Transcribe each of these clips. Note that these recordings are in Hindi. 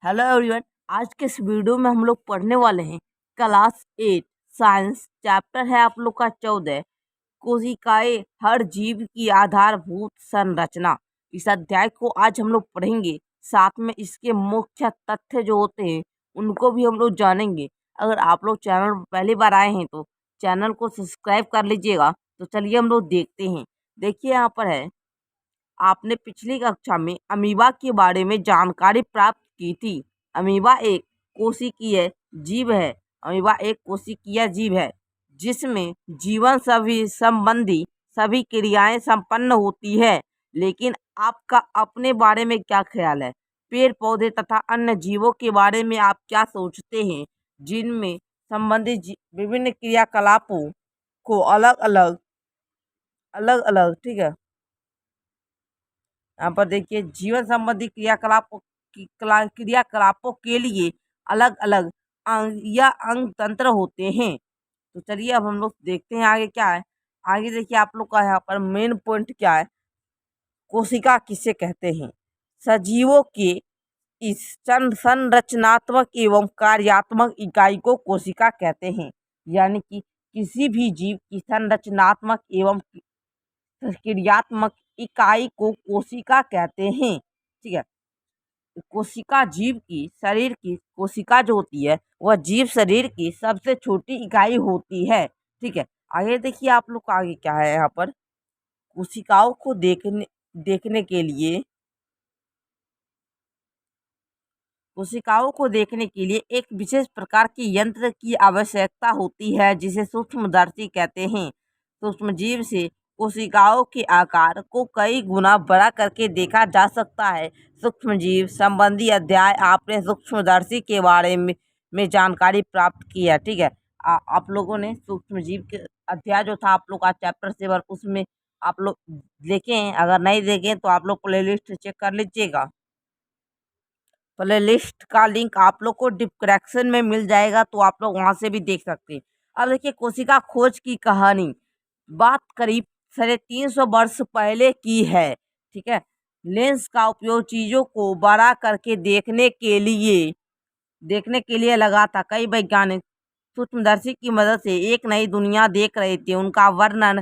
Hello everyone. आज के इस वीडियो में हम लोग पढ़ने वाले हैं क्लास 8 साइंस। चैप्टर है आप लोग का 14 कोशिकाएं हर जीव की आधारभूत संरचना। इस अध्याय को आज हम लोग पढ़ेंगे, साथ में इसके मुख्य तथ्य जो होते हैं उनको भी हम लोग जानेंगे। अगर आप लोग चैनल पर पहली बार आए हैं तो चैनल को सब्सक्राइब कर लीजिएगा। तो चलिए हम लोग देखते हैं। देखिए यहाँ पर है, आपने पिछली कक्षा में अमीबा के बारे में जानकारी प्राप्त की थी। अमीबा एक कोशिकीय जीव है। अमीबा एक कोशिकीय जीव है जिसमें जीवन सभी संबंधी सभी क्रियाएं संपन्न होती है। लेकिन आपका अपने बारे में क्या ख्याल है? पेड़ पौधे तथा अन्य जीवों के बारे में आप क्या सोचते हैं जिनमें संबंधित विभिन्न क्रियाकलापों को अलग अलग ठीक है, यहाँ पर देखिए जीवन संबंधी क्रियाकलापों के लिए अलग अलग अंग या अंग तंत्र होते हैं। तो चलिए अब हम लोग देखते हैं आगे क्या है। आगे देखिए आप लोग का यहाँ पर मेन पॉइंट क्या है। कोशिका किसे कहते हैं? सजीवों के इस संरचनात्मक एवं कार्यात्मक इकाई को कोशिका कहते हैं। यानी कि किसी भी जीव की संरचनात्मक एवं क्रियात्मक इकाई को कोशिका कहते हैं। ठीक है, कोशिका जीव की शरीर की कोशिका जो होती है वह जीव शरीर की सबसे छोटी इकाई होती है। ठीक है, आगे देखिए आप लोग का आगे क्या है। यहाँ पर कोशिकाओं को देखने के लिए एक विशेष प्रकार के यंत्र की आवश्यकता होती है जिसे सूक्ष्मदर्शी कहते हैं। सूक्ष्मजीव से कोशिकाओं के आकार को कई गुना बड़ा करके देखा जा सकता है। सूक्ष्मजीव संबंधी अध्याय आपने सूक्ष्मदर्शी के बारे में जानकारी प्राप्त की है। ठीक है, आप लोगों ने सूक्ष्मजीव के अध्याय जो था आप लोग का चैप्टर 7 उसमें आप लोग देखें। अगर नहीं देखें तो आप लोग प्ले लिस्ट चेक कर लीजिएगा। प्ले लिस्ट का लिंक आप लोग को डिस्क्रिप्शन में मिल जाएगा, तो आप लोग वहां से भी देख सकते हैं। अब देखिए कोशिका खोज की कहानी। बात करीब 350 वर्ष पहले की है। ठीक है, लेंस का उपयोग चीजों को बड़ा करके देखने के लिए लगा था। कई वैज्ञानिक सूक्ष्मदर्शी की मदद से एक नई दुनिया देख रहे थे, उनका वर्णन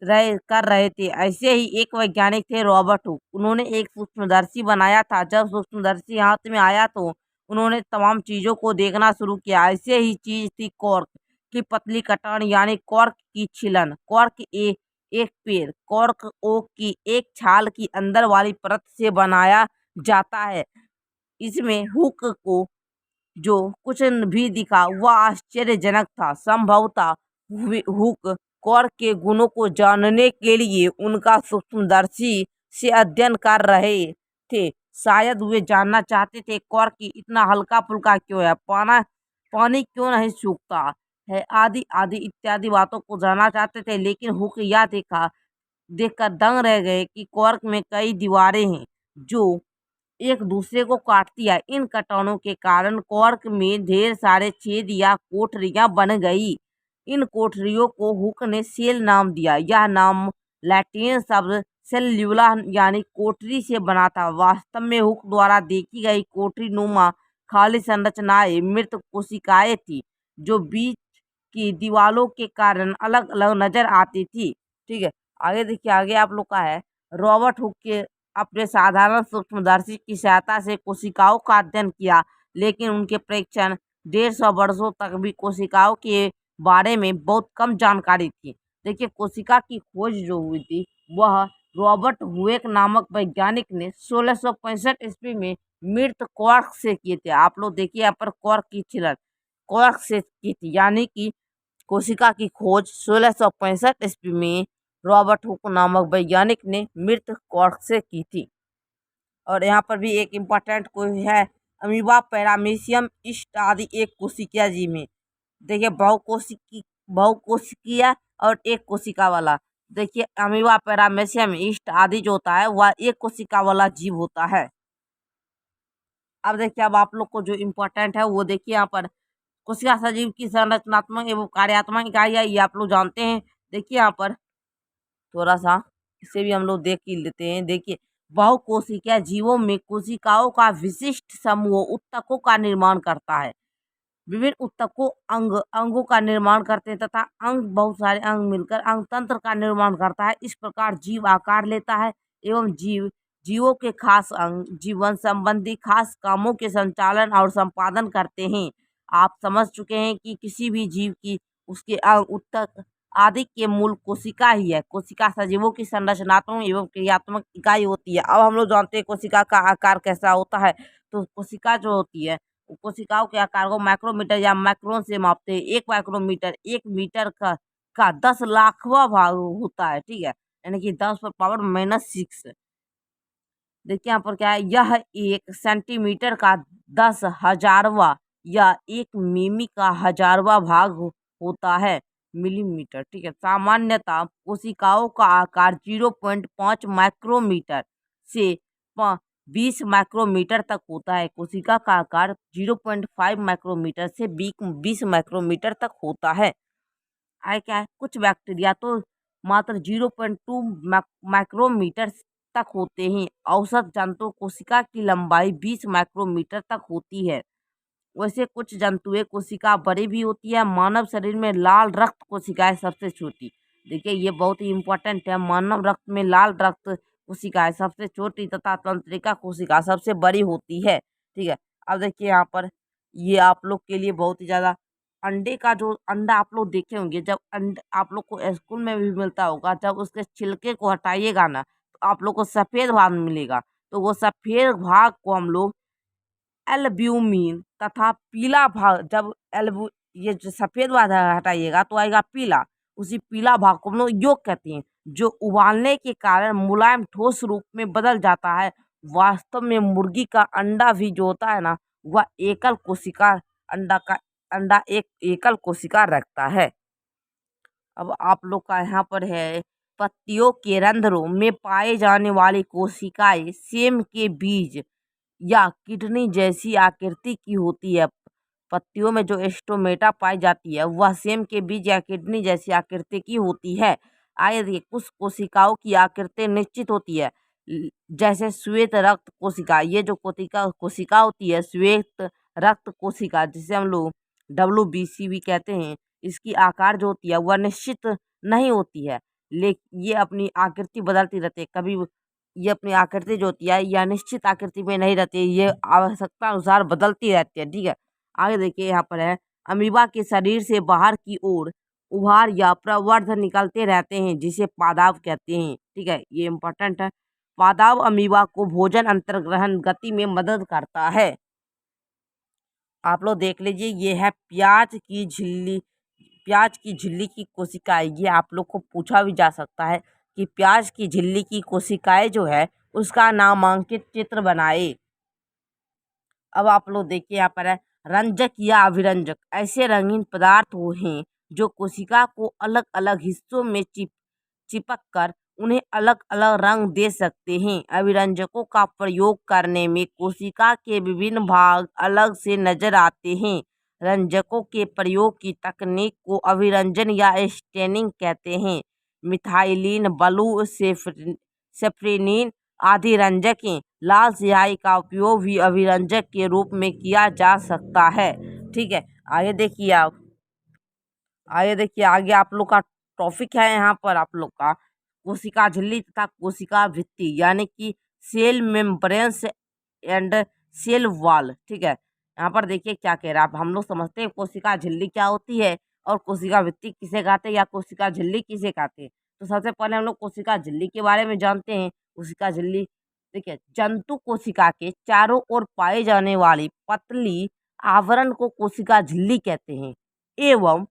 कर रहे थे। ऐसे ही एक वैज्ञानिक थे रॉबर्ट हुक। उन्होंने एक सूक्ष्मदर्शी बनाया था। जब सूक्ष्मदर्शी हाथ में आया तो उन्होंने तमाम चीजों को देखना शुरू किया। ऐसे ही चीज थी कॉर्क की पतली कटान, यानी कॉर्क की छिलन। कॉर्क एक पेड़ कॉर्क ओक की एक छाल की अंदर वाली परत से बनाया जाता है। इसमें हुक को जो कुछ भी दिखा वह आश्चर्यजनक था। संभवतः हुक कॉर्क के गुणों को जानने के लिए उनका सूक्ष्मदर्शी से अध्ययन कर रहे थे। शायद वे जानना चाहते थे कॉर्क इतना हल्का फुल्का क्यों है, पानी क्यों नहीं सूखता है, आदि आदि इत्यादि बातों को जानना चाहते थे। लेकिन हुक यह देखकर दंग रह गए कि कॉर्क में कई दीवारें हैं जो एक दूसरे को काटती है। इन कटानों के कारण कॉर्क में ढेर सारे छेद या कोठरियां बन गई। इन कोठरियों को हुक ने सेल नाम दिया। यह नाम लैटिन शब्द सेल्यूला यानी कोठरी से बना था। वास्तव में हुक द्वारा देखी गई कोठरी नुमा खाली संरचनाएं मृत कोशिकाएं थी जो बीच की दीवारों के कारण अलग अलग नजर आती थी। ठीक है, आगे देखिए आगे आप लोग का है। रॉबर्ट हुक के अपने साधारण सूक्ष्मदर्शी की सहायता से कोशिकाओं का अध्ययन किया, लेकिन उनके परीक्षण 150 वर्षों तक भी कोशिकाओं के बारे में बहुत कम जानकारी थी। देखिए कोशिका की खोज जो हुई थी वह रॉबर्ट हुक नामक वैज्ञानिक ने 1665 ईस्वी में मृत कॉर्क से किए थे। आप लोग देखिए यहाँ पर कॉर्क की छिलन कॉर्क से की थी, यानी कि कोशिका की खोज 1665 ईस्वी में रॉबर्ट हुक नामक वैज्ञानिक ने मृत कॉर्क से की थी। और यहाँ पर भी एक इम्पोर्टेंट कोई है, अमीबा पैरामीशियम इस्ट आदि एक कोशिकीय जीव में। देखिए बहुकोशिकीय और एक कोशिका वाला। देखिए अमीबा पैरामीशियम इस्ट आदि जो होता है वह एक कोशिका वाला जीव होता है। अब देखिए अब आप लोग को जो इम्पोर्टेंट है वो देखिए यहाँ पर कोशिका सजीव की संरचनात्मक एवं कार्यात्मक इकाई है, ये आप लोग जानते हैं। देखिए यहाँ पर थोड़ा सा इसे भी हम लोग देख ही लेते हैं। देखिए बहुकोशिकीय जीवों में कोशिकाओं का विशिष्ट समूह ऊतकों का निर्माण करता है। विभिन्न ऊतकों अंगों का निर्माण करते हैं तथा बहुत सारे अंग मिलकर अंग तंत्र का निर्माण करता है। इस प्रकार जीव आकार लेता है एवं जीवों के खास अंग जीवन संबंधी खास कामों के संचालन और संपादन करते हैं। आप समझ चुके हैं कि किसी भी जीव की उसके अंग ऊतक आदि के मूल कोशिका ही है। कोशिका सजीवों की संरचनात्मक एवं क्रियात्मक इकाई होती है। अब हम लोग जानते हैं कोशिका का आकार कैसा होता है। तो कोशिका जो होती है, कोशिकाओं के आकार को माइक्रोमीटर या माइक्रोन से मापते हैं। 1 माइक्रोमीटर 1 मीटर का 10 लाखवां भाग होता है, ठीक है, यानी कि 10⁻⁻⁶। देखिए यहाँ पर क्या है, यह 1 सेंटीमीटर का 10,000वां या 1 मिमी का 1000वां भाग होता है, मिलीमीटर, ठीक है। सामान्यतः कोशिकाओं का आकार 0.5 माइक्रोमीटर से 20 माइक्रोमीटर तक होता है। कोशिका का आकार 0.5 माइक्रोमीटर से 20 माइक्रोमीटर तक होता है। आए क्या है, कुछ बैक्टीरिया तो मात्र 0.2 माइक्रोमीटर तक होते हैं। औसत जंतु कोशिका की लंबाई 20 माइक्रोमीटर तक होती है। वैसे कुछ जंतुएं कोशिका बड़ी भी होती है। मानव शरीर में लाल रक्त कोशिकाएं सबसे छोटी, देखिए ये बहुत ही इम्पोर्टेंट है। मानव रक्त में लाल रक्त कोशिकाएं सबसे छोटी तथा तंत्रिका कोशिका सबसे बड़ी होती है, ठीक है। अब देखिए यहाँ पर ये आप लोग के लिए बहुत ही ज़्यादा अंडे का जो अंडा आप लोग देखे होंगे, जब आप लोग को स्कूल में भी मिलता होगा, जब उसके छिलके को हटाइएगा ना तो आप लोग को सफ़ेद भाग मिलेगा। तो वो सफ़ेद भाग को हम लोग एल्ब्यूमिन तथा पीला भाग, जब ये जो सफ़ेद भाग हटाइएगा तो आएगा पीला, उसी पीला भाग को हम लोग यॉक कहते हैं, जो उबालने के कारण मुलायम ठोस रूप में बदल जाता है। वास्तव में मुर्गी का अंडा भी जो होता है ना, वह एकल कोशिका अंडा एक एकल कोशिका रखता है। अब आप लोग का यहाँ पर है, पत्तियों के रंध्रों में पाए जाने वाली कोशिकाएं सेम के बीज या किडनी जैसी आकृति की होती है। पत्तियों में जो स्टोमेटा पाई जाती है वह सेम के बीज या किडनी जैसी आकृति की होती है। आगे देखिए, कुछ कोशिकाओं की आकृति निश्चित होती है, जैसे श्वेत रक्त कोशिका। ये जो कोशिका होती है श्वेत रक्त कोशिका, जिसे हम लोग WBC भी कहते हैं, इसकी आकार जो होती है वह निश्चित नहीं होती है, लेकिन ये अपनी आकृति बदलती रहती है। कभी ये अपनी आकृति जो होती है या निश्चित आकृति में नहीं रहती है, ये आवश्यकता अनुसार बदलती रहती है, ठीक है। आगे देखिए यहाँ पर है, अमीबा के शरीर से बाहर की ओर उभार या प्रवर्ध निकलते रहते हैं, जिसे पादाब कहते हैं, ठीक है, ये इम्पोर्टेंट है। पादाब अमीबा को भोजन अंतर्ग्रहण गति में मदद करता है। आप लोग देख लीजिए, ये है प्याज की झिल्ली की कोशिकाएं। ये आप लोग को पूछा भी जा सकता है कि प्याज की झिल्ली की कोशिकाएं जो है उसका नामांकित चित्र बनाए। अब आप लोग देखिए यहाँ पर है, रंजक या अभिरंजक ऐसे रंगीन पदार्थ हैं जो कोशिका को अलग अलग हिस्सों में चिपक कर उन्हें अलग अलग रंग दे सकते हैं। अभिरंजकों का प्रयोग करने में कोशिका के विभिन्न भाग अलग से नजर आते हैं। रंजकों के प्रयोग की तकनीक को अभिरंजन या स्टेनिंग कहते हैं। मिथाइलिन ब्लू सेफ्रेनिन आदि रंजकें, लाल स्याही का उपयोग भी अभिरंजक के रूप में किया जा सकता है, ठीक है। आगे देखिए आगे आप लोग का टॉपिक है यहाँ पर आप लोग का कोशिका झिल्ली तथा कोशिका भित्ति, यानी कि cell membranes and cell wall, ठीक है। यहाँ पर देखिए क्या कह रहा है, हम लोग समझते हैं कोशिका झिल्ली क्या होती है और कोशिका भित्ति किसे कहते हैं या कोशिका झिल्ली किसे कहते हैं। तो सबसे पहले हम लोग कोशिका झिल्ली के बारे में जानते हैं। कोशिका झिल्ली देखिए, जंतु कोशिका के चारों ओर पाई जाने वाली पतली आवरण को कोशिका झिल्ली कहते हैं, एवं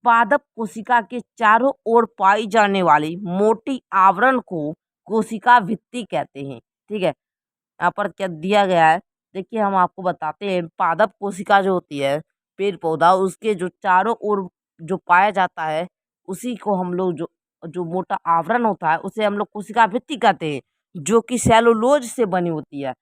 पादप कोशिका के चारों ओर पाई जाने वाली मोटी आवरण को कोशिका भित्ति कहते हैं, ठीक है। यहाँ पर क्या दिया गया है, देखिए हम आपको बताते हैं। पादप कोशिका जो होती है पेड़ पौधा, उसके जो चारों ओर जो पाया जाता है उसी को हम लोग जो जो मोटा आवरण होता है उसे हम लोग कोशिका भित्ति कहते हैं, जो कि सेलुलोज से बनी होती है।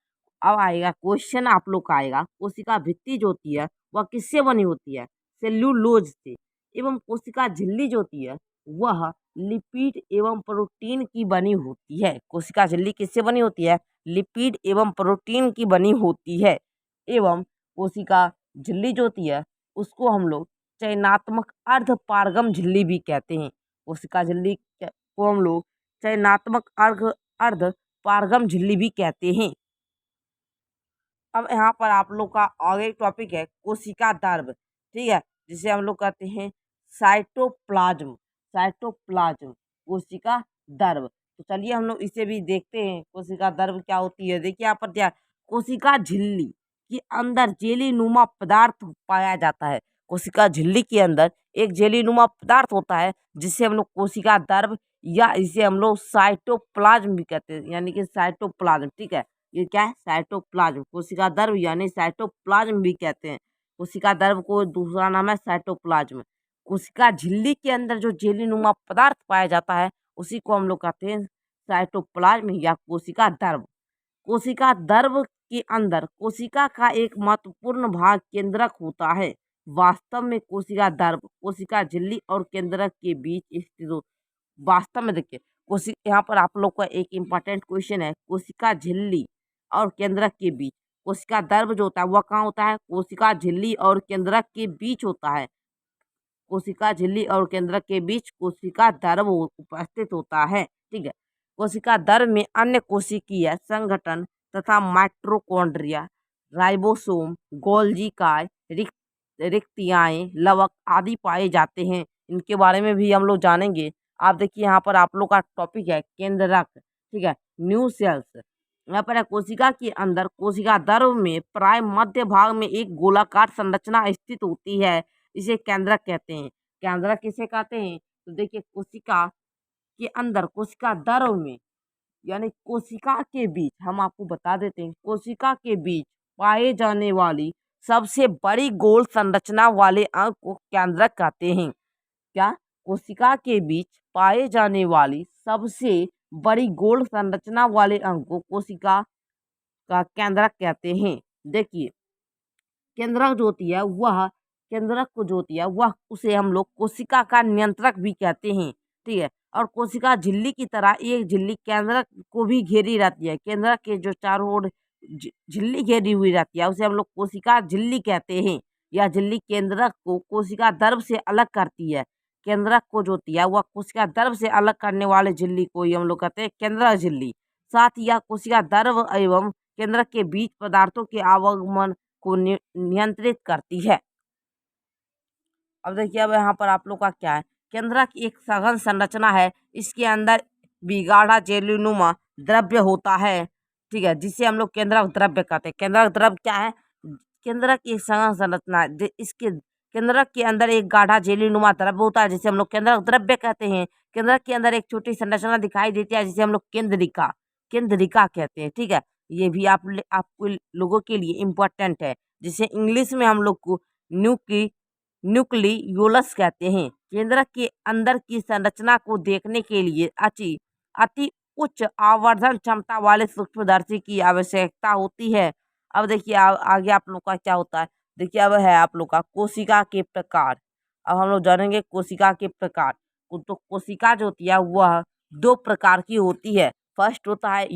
अब आएगा क्वेश्चन आप लोग का आएगा, कोशिका भित्ति जो होती है वह किससे बनी होती है? सेल्यूलोज से। एवं कोशिका झिल्ली जो होती है वह लिपिड एवं प्रोटीन की बनी होती है। कोशिका झिल्ली किससे बनी होती है? लिपिड एवं प्रोटीन की बनी होती है। एवं कोशिका झिल्ली जो होती है उसको हम लोग चयनात्मक अर्धपारगम झिल्ली भी कहते हैं। कोशिका झिल्ली को हम लोग चयनात्मक अर्धपारगम झिल्ली भी कहते हैं। अब यहाँ पर आप लोग का आगे टॉपिक है कोशिका द्रव, ठीक है, जिसे हम लोग कहते हैं साइटोप्लाज्म। साइटोप्लाज्म कोशिका द्रव। तो चलिए हम लोग इसे भी देखते हैं कोशिका द्रव क्या होती है। देखिए यहाँ पर क्या, कोशिका झिल्ली के अंदर जेलीनुमा पदार्थ पाया जाता है। कोशिका झिल्ली के अंदर एक जेलीनुमा पदार्थ होता है जिसे हम लोग कोशिका द्रव या इसे हम लोग साइटोप्लाज्म भी कहते हैं, यानी कि साइटोप्लाज्म, ठीक है। ये क्या है? साइटोप्लाज्म। कोशिका द्रव यानी साइटोप्लाज्म भी कहते हैं। कोशिका द्रव को दूसरा नाम है साइटोप्लाज्म। कोशिका झिल्ली के अंदर जो जेलीनुमा पदार्थ पाया जाता है उसी को हम लोग कहते हैं साइटोप्लाज्म या कोशिका द्रव। कोशिका द्रव के अंदर कोशिका का एक महत्वपूर्ण भाग केंद्रक होता है। वास्तव में कोशिका द्रव कोशिका झिल्ली और केंद्रक के बीच स्थित वास्तव में देखिए यहाँ पर आप लोग का एक इम्पॉर्टेंट क्वेश्चन है, कोशिका झिल्ली और केंद्रक के बीच कोशिका द्रव जो होता है वह कहाँ होता है? कोशिका झिल्ली और केंद्रक के बीच होता है। कोशिका झिल्ली और केंद्रक के बीच कोशिका द्रव उपस्थित होता है, ठीक है। कोशिका द्रव में अन्य कोशिकीय संगठन तथा माइटोकॉन्ड्रिया, राइबोसोम, गोल्गी काय, रिक्तियाएं, लवक आदि पाए जाते हैं। इनके बारे में भी हम लोग जानेंगे। आप देखिए यहाँ पर आप लोग का टॉपिक है केंद्रक, ठीक है, न्यू सेल्स। यहाँ पर है कोशिका के अंदर कोशिका द्रव में प्राय मध्य भाग में एक गोलाकार संरचना स्थित होती है, इसे केंद्रक कहते हैं। केंद्रक किसे कहते हैं? तो देखिए कोशिका के अंदर कोशिका द्रव में यानी कोशिका के बीच हम आपको बता देते हैं, कोशिका के बीच पाए जाने वाली सबसे बड़ी गोल संरचना वाले अंग को केंद्रक कहते हैं। क्या? कोशिका के बीच पाए जाने वाली सबसे बड़ी गोल संरचना वाले अंग को कोशिका का केंद्रक कहते हैं। देखिए केंद्रक जो होती है वह केंद्रक को जो होती है वह उसे हम लोग कोशिका का नियंत्रक भी कहते हैं, ठीक है। और कोशिका झिल्ली की तरह एक झिल्ली केंद्रक को भी घेरी रहती है। केंद्रक के जो चारों ओर झिल्ली घेरी हुई रहती है उसे हम लोग कोशिका झिल्ली कहते हैं। यह झिल्ली केंद्रक को कोशिका द्रव से अलग करती है। केंद्रक को जो होती है वह कोशिका द्रव से अलग करने वाले झिल्ली को ही हम लोग कहते हैं केंद्रक झिल्ली। साथ ही यह कोशिका द्रव एवं केंद्रक के बीच पदार्थों के आवागमन को नियंत्रित करती है। अब देखिए अब यहाँ पर आप लोग का क्या है, केंद्रक एक सघन संरचना है। इसके अंदर बिगाड़ा जेलीनुमा द्रव्य होता है, ठीक है, जिसे हम लोग केंद्रक द्रव्य कहते हैं। केंद्रक द्रव्य क्या है? केंद्रक एक सघन संरचना है। इसके केंद्रक के अंदर एक गाढ़ा जेलीनुमा द्रव्य होता है जिसे हम लोग केंद्रक द्रव्य कहते हैं। केंद्रक के अंदर एक छोटी संरचना दिखाई देती है जिसे हम लोग केंद्रिका केंद्रिका कहते हैं, ठीक है। ये भी आपको लोगों के लिए इम्पोर्टेंट है, जिसे इंग्लिश में हम लोग को न्यूक्लियोलस कहते हैं। केंद्रक के अंदर की संरचना को देखने के लिए अति उच्च आवर्धन क्षमता वाले सूक्ष्मदर्शी की आवश्यकता होती है। अब देखिए आगे आप लोग का क्या होता है। देखिए अब है आप लोग का कोशिका के प्रकार। अब हम लोग जानेंगे कोशिका के प्रकार। तो कोशिका जो होती है वह दो प्रकार की होती है। फर्स्ट होता है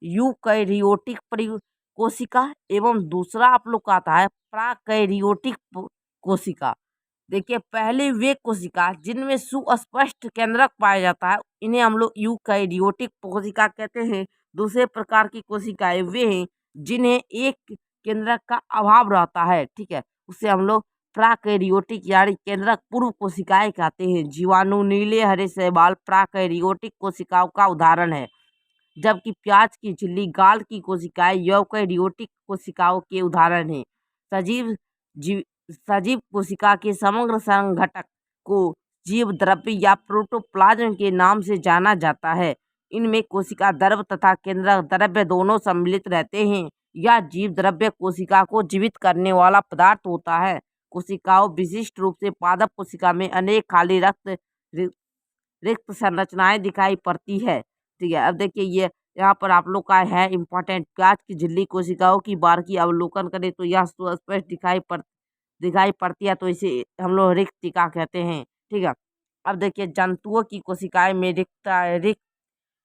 यूकैरियोटिक कोशिका एवं दूसरा आप लोग का आता है प्राकैरियोटिक कोशिका। देखिए पहले वे कोशिका जिनमें सुस्पष्ट केंद्रक पाया जाता है इन्हें हम लोग यूकैरियोटिक कोशिका कहते हैं। दूसरे प्रकार की कोशिकाएं वे हैं जिन्हें एक केंद्रक का अभाव रहता है, ठीक है, उसे हम लोग प्राकैरियोटिक यानी केंद्रक पूर्व कोशिकाएं कहते हैं। जीवाणु, नीले हरे शैवाल प्राकैरियोटिक कोशिकाओं का उदाहरण है, जबकि प्याज की झिल्ली, गाल की कोशिकाएं यूकैरियोटिक कोशिकाओं के उदाहरण हैं। सजीव कोशिका के समग्र संघटक को जीव द्रव्य या प्रोटोप्लाज्म के नाम से जाना जाता है। इनमें कोशिका द्रव तथा केंद्रक द्रव्य दोनों सम्मिलित रहते हैं। यह जीव द्रव्य कोशिका को जीवित करने वाला पदार्थ होता है। कोशिकाओं विशिष्ट रूप से पादप कोशिका में अनेक खाली रिक्त संरचनाएं दिखाई पड़ती है, ठीक है। अब देखिए ये यहाँ पर आप लोग का है इम्पोर्टेंट, प्याज की झिल्ली कोशिकाओं की बारीकी अवलोकन करें तो यह स्पष्ट दिखाई पड़ती है, तो इसे हम लोग रिक्तिका कहते हैं, ठीक है। अब देखिए जंतुओं की कोशिकाएं में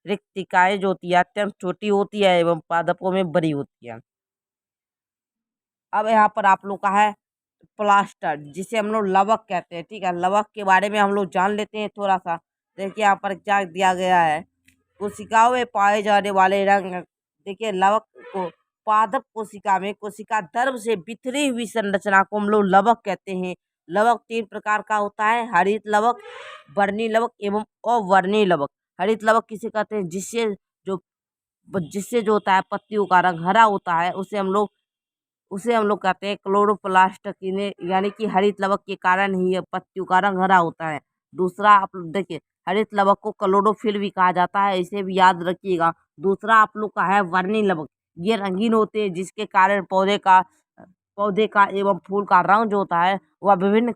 रिक्तिकाएं जो होती है अत्यंत छोटी होती है एवं पादपों में बड़ी होती है। अब यहाँ पर आप लोग का है प्लास्टर, जिसे हम लोग लवक कहते हैं। ठीक है, लवक के बारे में हम लोग जान लेते हैं थोड़ा सा। देखिए यहाँ पर क्या दिया गया है, कोशिकाओं में पाए जाने वाले रंग। देखिए लवक को पादप कोशिका में कोशिका गर्भ से बिखरी हुई संरचना को हम लोग लवक कहते हैं। लवक 3 प्रकार का होता है, हरित लवक, वर्णी लवक एवं अवर्णी लवक। हरित लवक किसे कहते हैं, जो जिससे जो होता है पत्तियों का रंग हरा होता है, उसे हम लोग कहते हैं क्लोरोप्लास्ट, यानी कि हरित लवक के कारण ही ये पत्तियों का रंग हरा होता है। दूसरा आप लोग देखिए, हरित लवक को क्लोरोफिल भी कहा जाता है, इसे भी याद रखिएगा। दूसरा आप लोग का है वर्णी लवक, ये रंगीन होते हैं, जिसके कारण पौधे का एवं फूल का रंग जो होता है वह विभिन्न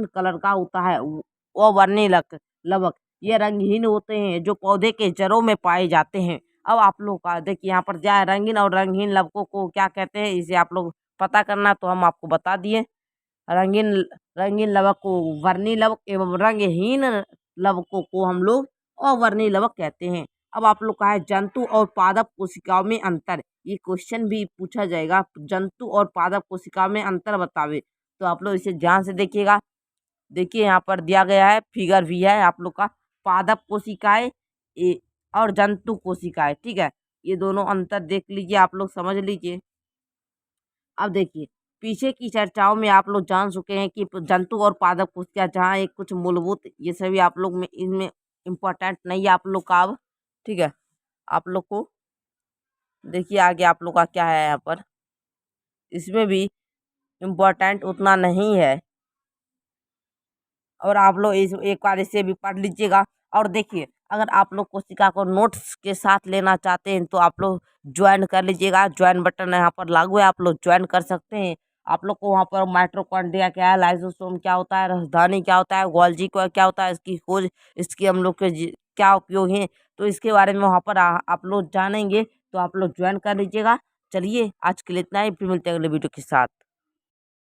कलर का होता है। वो वर्णी लवक ये रंगहीन होते हैं, जो पौधे के जड़ों में पाए जाते हैं। अब आप लोग का देखिए यहाँ पर क्या है, रंगीन और रंगहीन लवकों को क्या कहते हैं, इसे आप लोग पता करना तो हम आपको बता दिए। रंगीन रंगीन लवक को वर्णी लवक एवं रंगहीन लवकों को हम लोग अवर्णी लवक कहते हैं। अब आप लोग का है जंतु और पादप कोशिकाओं में अंतर, ये क्वेश्चन भी पूछा जाएगा, जंतु और पादप कोशिकाओं में अंतर बतावे। तो आप लोग इसे ध्यान से देखिएगा। देखिए यहाँ पर दिया गया है, फिगर भी है आप लोग का, पादप कोशिकाएं और जंतु कोशिकाएं। ठीक है, ये दोनों अंतर देख लीजिए, आप लोग समझ लीजिए। अब देखिए पीछे की चर्चाओं में आप लोग जान चुके हैं कि जंतु और पादप कोशिका जहाँ एक कुछ मूलभूत, ये सभी आप लोग में इनमें इम्पोर्टेंट नहीं है आप लोग का अब। ठीक है, आप लोग को देखिए आगे आप लोग का क्या है, यहाँ पर इसमें भी इम्पोर्टेंट उतना नहीं है, और आप लोग इस एक बार इसे भी पढ़ लीजिएगा। और देखिए अगर आप लोग कोशिका को नोट्स के साथ लेना चाहते हैं तो आप लोग ज्वाइन कर लीजिएगा, ज्वाइन बटन यहाँ पर लागू है, आप लोग ज्वाइन कर सकते हैं। आप लोग को वहाँ पर माइटोकॉन्ड्रिया क्या है, लाइसोसोम क्या होता है, राजधानी क्या होता है, गोल्गी क्या होता है, इसकी खोज, इसकी हम लोग के क्या उपयोग है, तो इसके बारे में वहाँ पर आप लोग जानेंगे, तो आप लोग ज्वाइन कर लीजिएगा। चलिए आज के लिए इतना ही, फिर मिलते हैं अगले वीडियो के साथ।